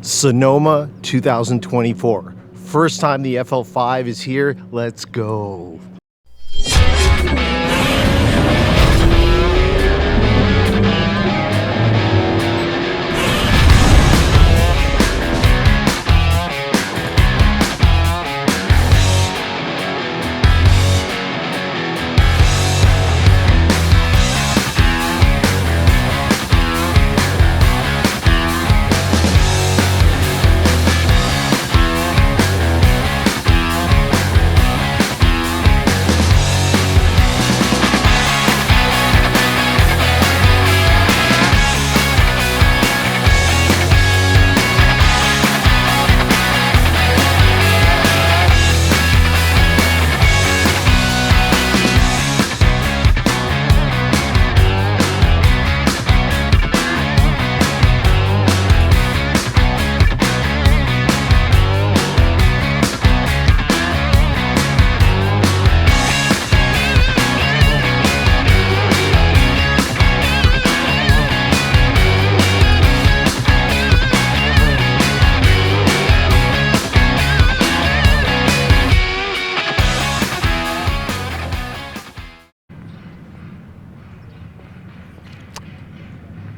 Sonoma 2024. First time the FL5 is here. Let's go.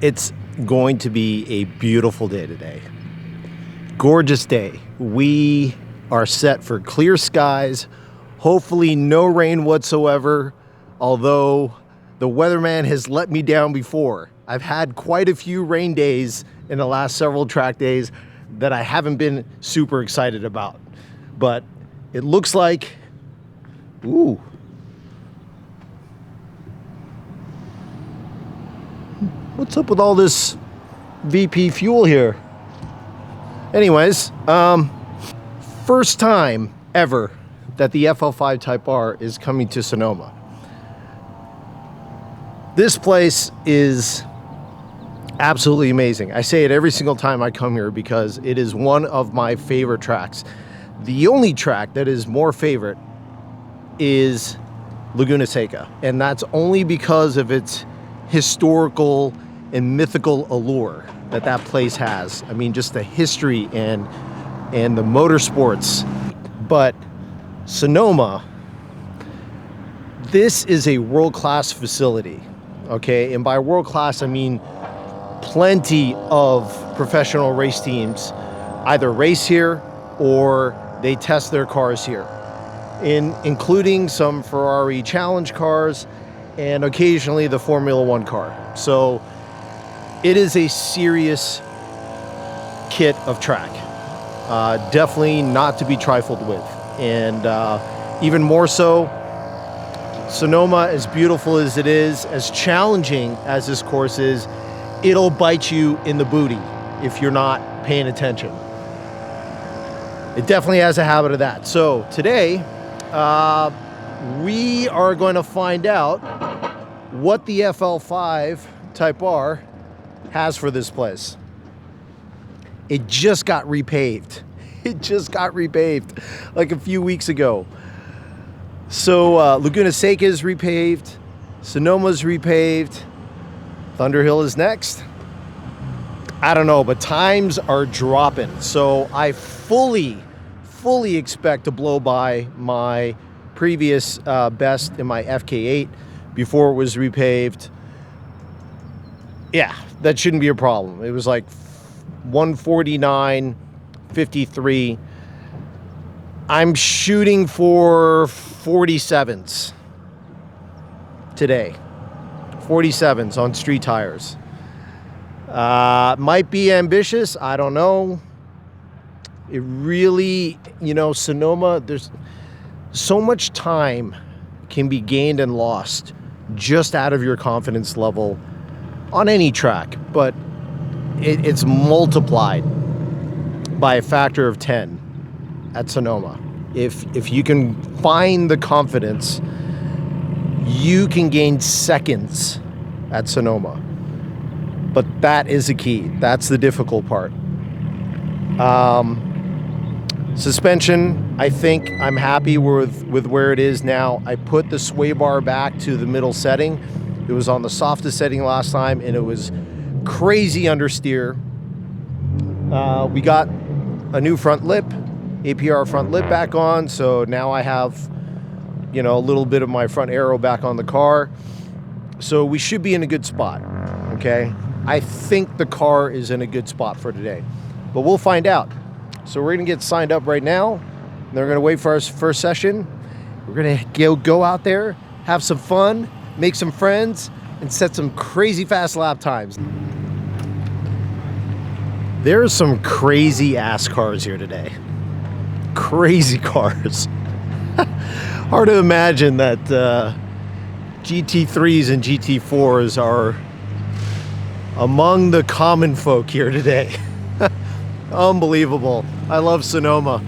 It's going to be a beautiful day today. Gorgeous day. We are set for clear skies, hopefully no rain whatsoever, although the weatherman has let me down before. I've had quite a few rain days in the last several track days that I haven't been super excited about. But it looks like, ooh. What's up with all this VP fuel here? Anyways, first time ever that the FL5 Type R is coming to Sonoma. This place is absolutely amazing. I say it every single time I come here because it is one of my favorite tracks. The only track that is more favorite is Laguna Seca, and that's only because of its historical and mythical allure that place has. I mean, just the history and the motorsports. But Sonoma, this is a world-class facility, okay? And by world-class, I mean plenty of professional race teams either race here or they test their cars here, including some Ferrari Challenge cars and occasionally the Formula One car. So it is a serious kit of track. Definitely not to be trifled with. And even more so, Sonoma, as beautiful as it is, as challenging as this course is, it'll bite you in the booty if you're not paying attention. It definitely has a habit of that. So today, we are going to find out what the FL5 Type R has for this place. It just got repaved. It just got repaved like a few weeks ago. So Laguna Seca is repaved. Sonoma's repaved. Thunderhill is next. I don't know, but times are dropping. So I fully expect to blow by my previous best in my FK8 before it was repaved. Yeah, that shouldn't be a problem. It was like 149.53. I'm shooting for 47s today. 47s on street tires. Might be ambitious. I don't know. It really, you know, Sonoma, there's so much time can be gained and lost just out of your confidence level on any track, but it's multiplied by a factor of 10 at Sonoma. If you can find the confidence, you can gain seconds at Sonoma. But that is the key. That's the difficult part. Suspension, I think I'm happy with where it is now. I put the sway bar back to the middle setting. It was on the softest setting last time, and it was crazy understeer. We got a new front lip, APR front lip back on, so now I have, you know, a little bit of my front aero back on the car. So we should be in a good spot, okay? I think the car is in a good spot for today, but we'll find out. So we're gonna get signed up right now. And they're gonna wait for our first session. We're gonna go out there, have some fun, make some friends, and set some crazy fast lap times. There's some crazy ass cars here today. Crazy cars. Hard to imagine that GT3s and GT4s are among the common folk here today. Unbelievable. I love Sonoma.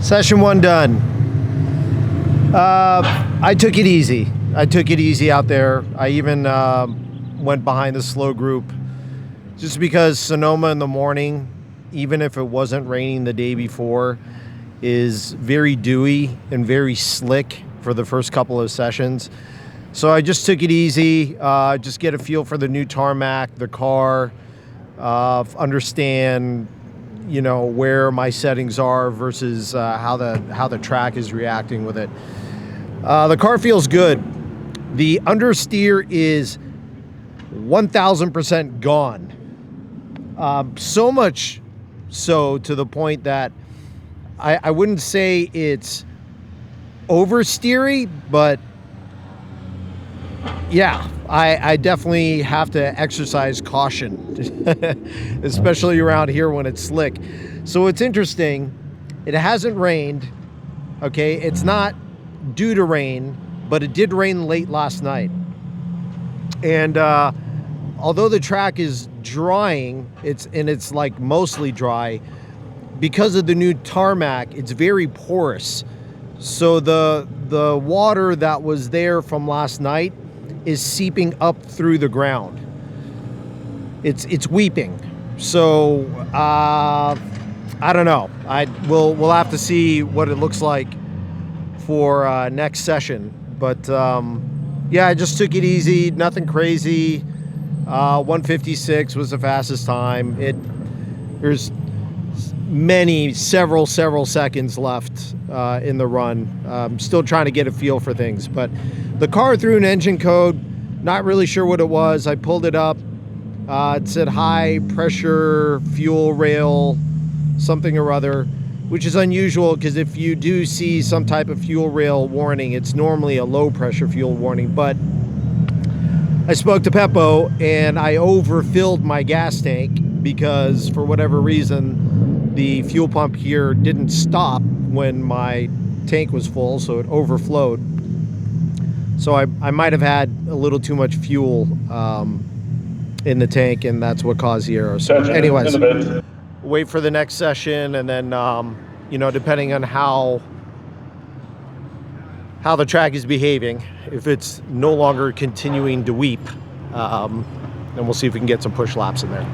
Session one done. I took it easy. I took it easy out there. I even went behind the slow group just because Sonoma in the morning, even if it wasn't raining the day before, is very dewy and very slick for the first couple of sessions. So I just took it easy, just get a feel for the new tarmac, the car, understand, you know, where my settings are versus how the track is reacting with it. The car feels good. The understeer is 1000% gone. So much so to the point that I wouldn't say it's oversteery, but yeah, I definitely have to exercise caution, especially around here when it's slick. So it's interesting. It hasn't rained. Okay, it's not due to rain, but it did rain late last night. And although the track is drying, it's like mostly dry, because of the new tarmac, it's very porous. So the water that was there from last night is seeping up through the ground. It's weeping. So I don't know. We'll have to see what it looks like for next session. But yeah, I just took it easy, nothing crazy. 156 was the fastest time. There's several seconds left in the run. Still trying to get a feel for things, but the car threw an engine code. Not really sure what it was. I pulled it up. It said high pressure fuel rail, something or other, which is unusual because if you do see some type of fuel rail warning, it's normally a low pressure fuel warning. But I spoke to Peppo and I overfilled my gas tank because for whatever reason the fuel pump here didn't stop when my tank was full, so it overflowed. So I might have had a little too much fuel in the tank, and that's what caused the error. So anyways, wait for the next session, and then you know, depending on how the track is behaving, if it's no longer continuing to weep, then we'll see if we can get some push laps in there.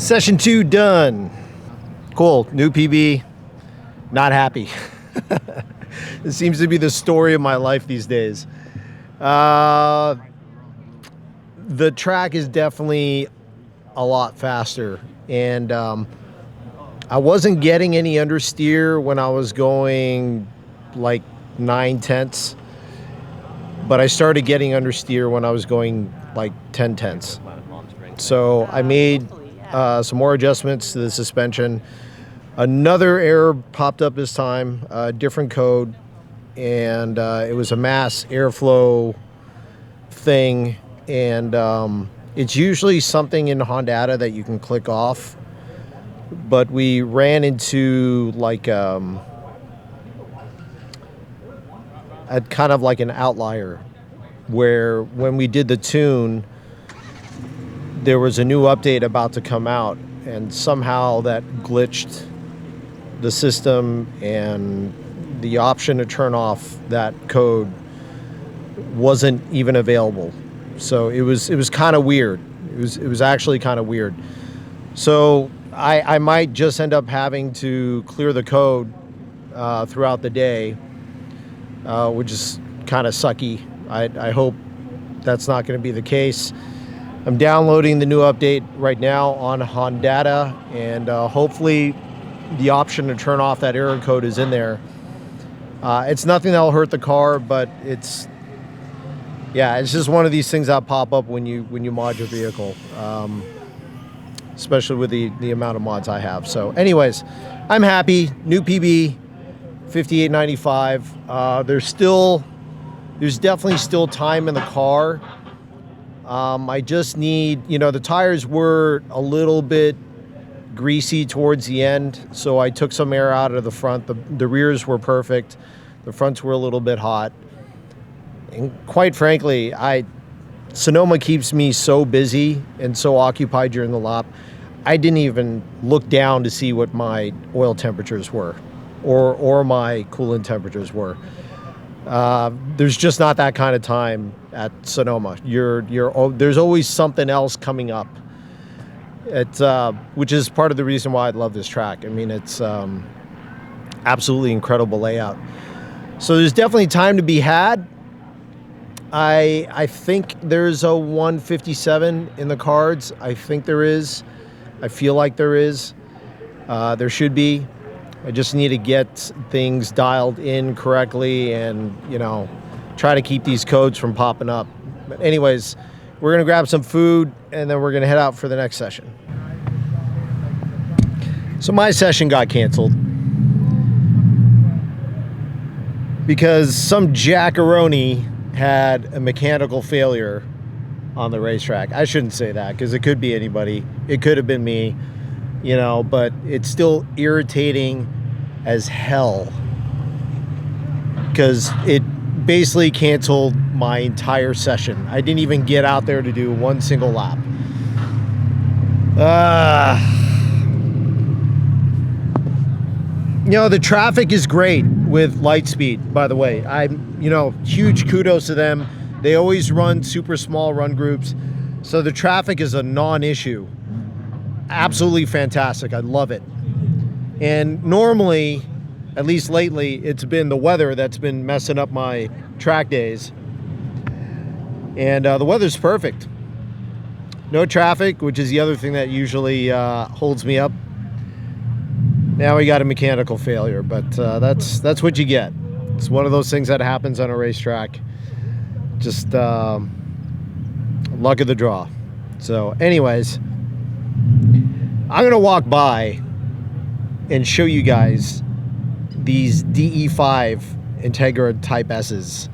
Session 2 done. Cool, new PB, not happy. It seems to be the story of my life these days. The track is definitely a lot faster, and I wasn't getting any understeer when I was going like 9/10, but I started getting understeer when I was going like 10/10. So I made some more adjustments to the suspension. Another error popped up this time, different code, and it was a mass airflow thing, and it's usually something in Hondata that you can click off, but we ran into like a kind of like an outlier where when we did the tune, there was a new update about to come out, and somehow that glitched the system, and the option to turn off that code wasn't even available. So it was kind of weird. It was actually kind of weird. So I might just end up having to clear the code throughout the day, which is kind of sucky. I hope that's not going to be the case. I'm downloading the new update right now on Hondata, and hopefully the option to turn off that error code is in there. It's nothing that'll hurt the car, but it's just one of these things that pop up when you mod your vehicle, especially with the amount of mods I have. So anyways, I'm happy. New PB, 58.95. There's definitely still time in the car. I just need, the tires were a little bit greasy towards the end, so I took some air out of the front. The rears were perfect. The fronts were a little bit hot. And quite frankly, Sonoma keeps me so busy and so occupied during the lap, I didn't even look down to see what my oil temperatures were or my coolant temperatures were. There's just not that kind of time at Sonoma. There's always something else coming up. Which is part of the reason why I love this track. I mean, it's absolutely incredible layout. So there's definitely time to be had. I think there's a 157 in the cards. I think there is. I feel like there is. There should be. I just need to get things dialed in correctly and, try to keep these codes from popping up. But anyways, we're going to grab some food and then we're going to head out for the next session. So my session got canceled because some jackaroni had a mechanical failure on the racetrack. I shouldn't say that because it could be anybody. It could have been me, but it's still irritating as hell because it basically canceled my entire session. I didn't even get out there to do one single lap. The traffic is great with Lightspeed, by the way. Huge kudos to them. They always run super small run groups, so the traffic is a non-issue. Absolutely fantastic. I love it. And normally, at least lately, it's been the weather that's been messing up my track days. And the weather's perfect. No traffic, which is the other thing that usually holds me up. Now we got a mechanical failure, but that's what you get. It's one of those things that happens on a racetrack. Just luck of the draw. So anyways, I'm going to walk by and show you guys these DE5 Integra Type S's.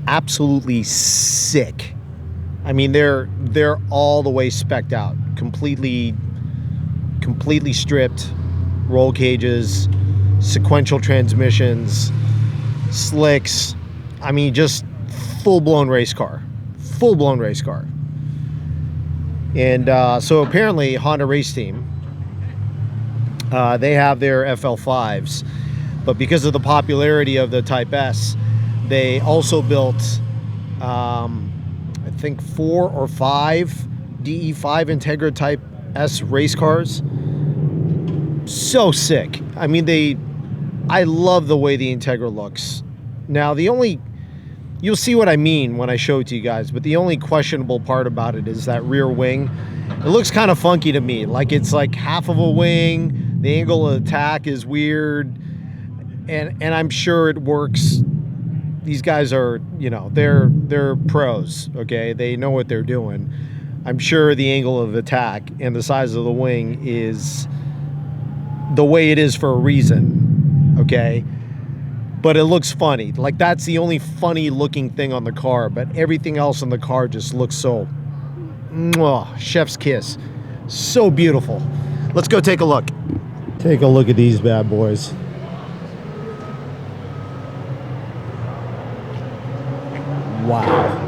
Absolutely sick. I mean, they're all the way spec'd out, completely stripped, roll cages, sequential transmissions, slicks. I mean, just full-blown race car. And so apparently Honda Race Team, they have their FL5s, but because of the popularity of the Type S, they also built I think 4 or 5 DE5 Integra Type S race cars. So sick. I mean, I love the way the Integra looks. Now, you'll see what I mean when I show it to you guys, but the only questionable part about it is that rear wing. It looks kind of funky to me. Like it's like half of a wing. The angle of attack is weird. And I'm sure it works. These guys are, they're pros, okay? They know what they're doing. I'm sure the angle of attack and the size of the wing is the way it is for a reason, okay? But it looks funny. Like, that's the only funny looking thing on the car, but everything else on the car just looks so chef's kiss. So beautiful. Let's go take a look. Take a look at these bad boys. Wow.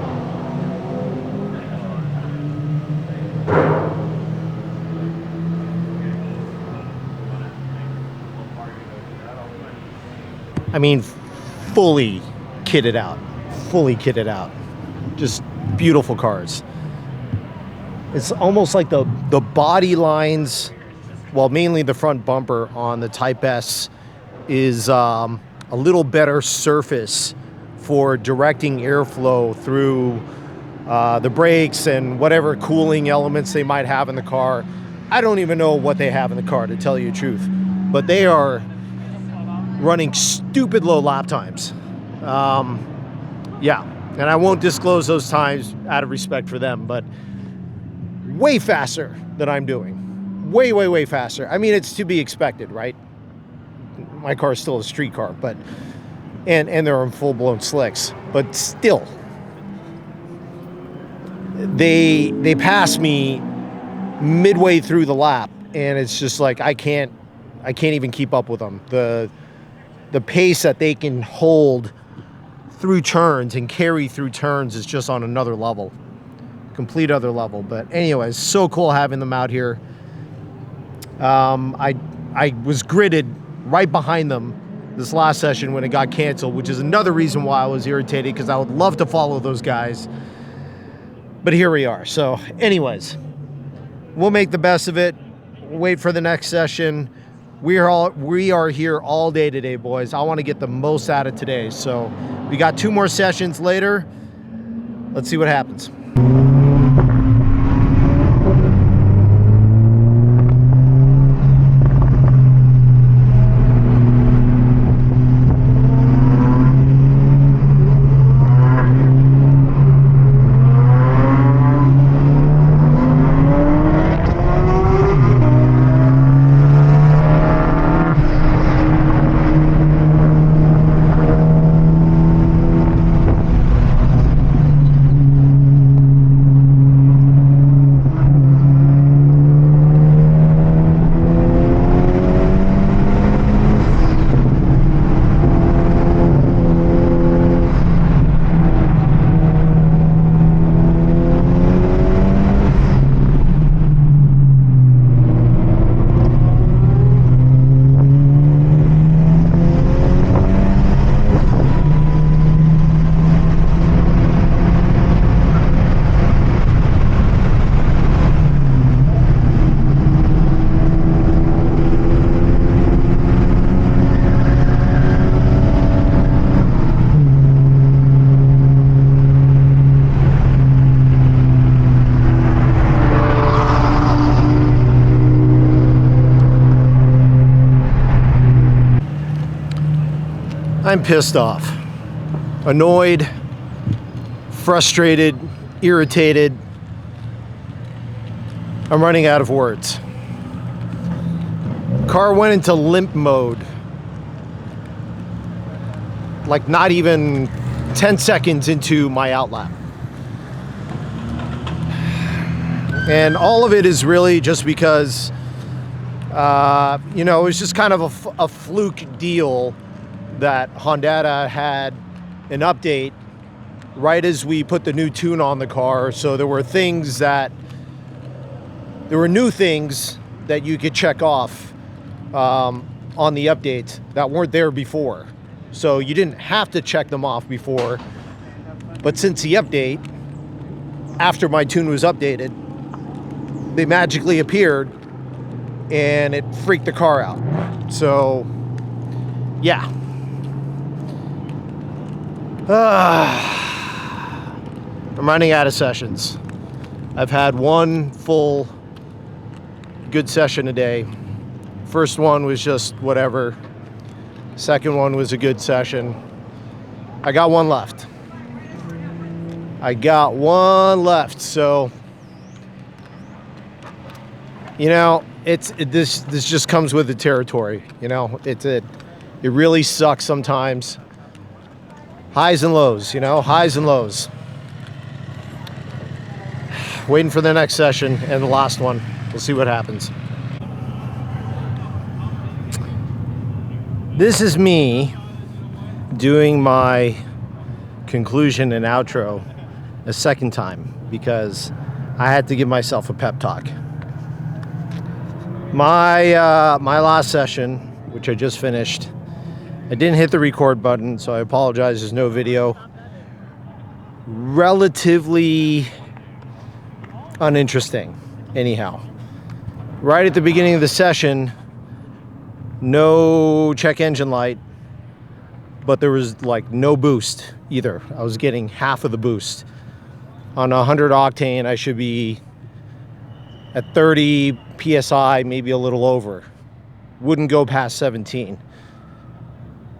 I mean, fully kitted out. Just beautiful cars. It's almost like the body lines well, mainly the front bumper on the Type S is a little better surface for directing airflow through the brakes and whatever cooling elements they might have in the car. I don't even know what they have in the car, to tell you the truth, but they are running stupid low lap times. Yeah, and I won't disclose those times out of respect for them, but way faster than I'm doing. Way, way, way faster. I mean, it's to be expected, right? My car is still a street car, but and they're on full-blown slicks, but still, they pass me midway through the lap, and it's just like I can't even keep up with them. The pace that they can hold through turns and carry through turns is just on another level, complete other level. But anyways, so cool having them out here. I was gridded right behind them this last session when it got canceled, which is another reason why I was irritated, because I would love to follow those guys. But here we are. So anyways, we'll make the best of it. Wait for the next session. We are here all day today, boys. I want to get the most out of today. So we got 2 more sessions later. Let's see what happens. I'm pissed off, annoyed, frustrated, irritated. I'm running out of words. Car went into limp mode, like not even 10 seconds into my outlap. And all of it is really just because, you know, it was just kind of a fluke deal that Honda had an update right as we put the new tune on the car. So there were new things that you could check off on the updates that weren't there before. So you didn't have to check them off before. But since the update, after my tune was updated, they magically appeared and it freaked the car out. So, yeah. I'm running out of sessions. I've had one full good session a day. First one was just whatever. Second one was a good session. I got one left. So, you know, this just comes with the territory. You know, it really sucks sometimes. Highs and lows, you know, highs and lows. Waiting for the next session and the last one. We'll see what happens. This is me doing my conclusion and outro a second time because I had to give myself a pep talk. My last session, which I just finished, I didn't hit the record button, so I apologize. There's no video. Relatively uninteresting, anyhow. Right at the beginning of the session, no check engine light, but there was like no boost either. I was getting half of the boost. On 100 octane, I should be at 30 PSI, maybe a little over. Wouldn't go past 17.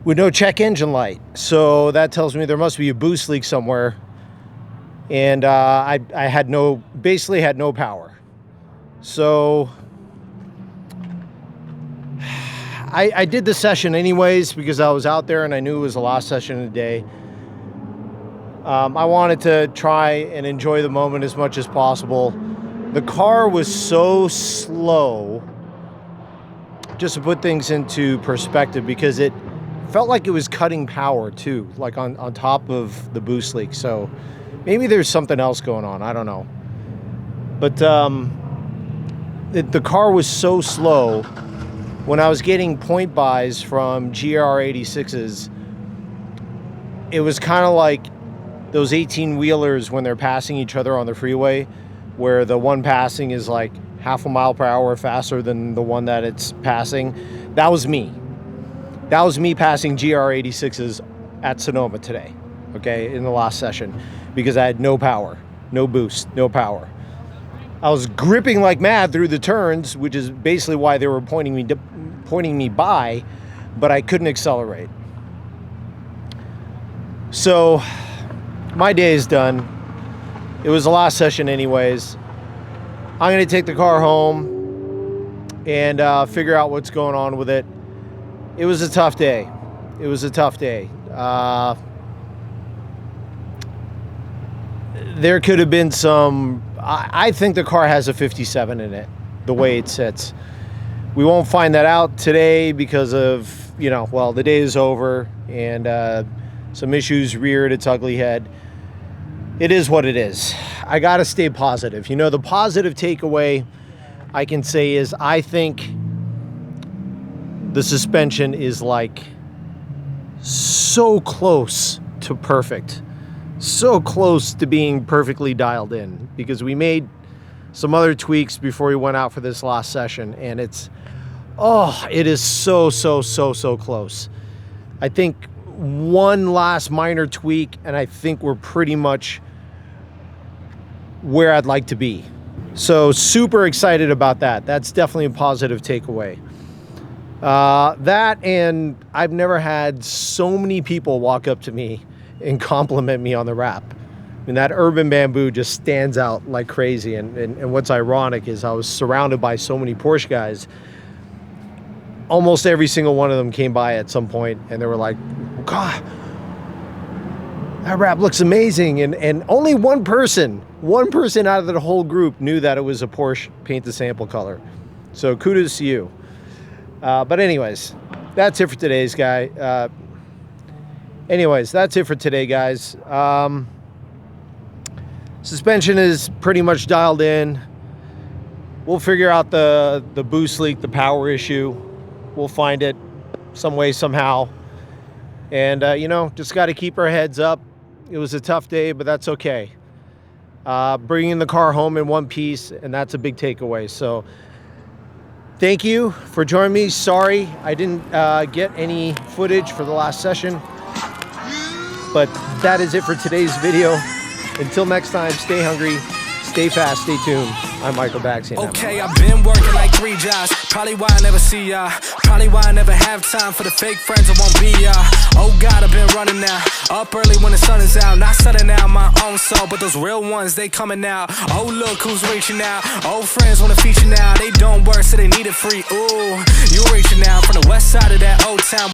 With no check engine light. So that tells me there must be a boost leak somewhere. And I had basically had no power. So I did the session anyways because I was out there and I knew it was the last session of the day. I wanted to try and enjoy the moment as much as possible. The car was so slow, just to put things into perspective, because it felt like it was cutting power too, like on top of the boost leak. So maybe there's something else going on, I don't know. But the car was so slow. When I was getting point buys from GR86s, it was kind of like those 18-wheelers when they're passing each other on the freeway, where the one passing is like half a mile per hour faster than the one that it's passing. That was me. That was me passing GR86s at Sonoma today, okay, in the last session, because I had no power, no boost, no power. I was gripping like mad through the turns, which is basically why they were pointing me by, but I couldn't accelerate. So my day is done. It was the last session anyways. I'm going to take the car home and figure out what's going on with it. It was a tough day. It was a tough day. There could have been some... I think the car has a 57 in it, the way it sits. We won't find that out today because of, well, the day is over and some issues reared its ugly head. It is what it is. I got to stay positive. The positive takeaway I can say is I think the suspension is like so close to perfect. So close to being perfectly dialed in, because we made some other tweaks before we went out for this last session, and it is so close. I think one last minor tweak and I think we're pretty much where I'd like to be. So super excited about that. That's definitely a positive takeaway. That, and I've never had so many people walk up to me and compliment me on the wrap. I mean, that Urban Bamboo just stands out like crazy. And what's ironic is I was surrounded by so many Porsche guys. Almost every single one of them came by at some point and they were like, God, that wrap looks amazing. And only one person out of the whole group knew that it was a Porsche paint to sample color. So kudos to you. But anyways, that's it for today's guy. That's it for today, guys. Suspension is pretty much dialed in. We'll figure out the boost leak, the power issue. We'll find it some way, somehow. And, just got to keep our heads up. It was a tough day, but that's okay. Bringing the car home in one piece, and that's a big takeaway. So thank you for joining me. Sorry I didn't get any footage for the last session. But that is it for today's video. Until next time, stay hungry, stay fast, stay tuned. I'm Michael Baxian. Okay, I've been working like 3 jobs. Probably why I never see ya. Probably why I never have time for the fake friends that won't be ya. Oh God, I've been running now. Up early when the sun is out. Not setting out my own soul, but those real ones, they coming out. Oh, look who's reaching out. Old friends wanna feature now. They don't work, so they need it free. Ooh, you reaching out from the west side of that old town.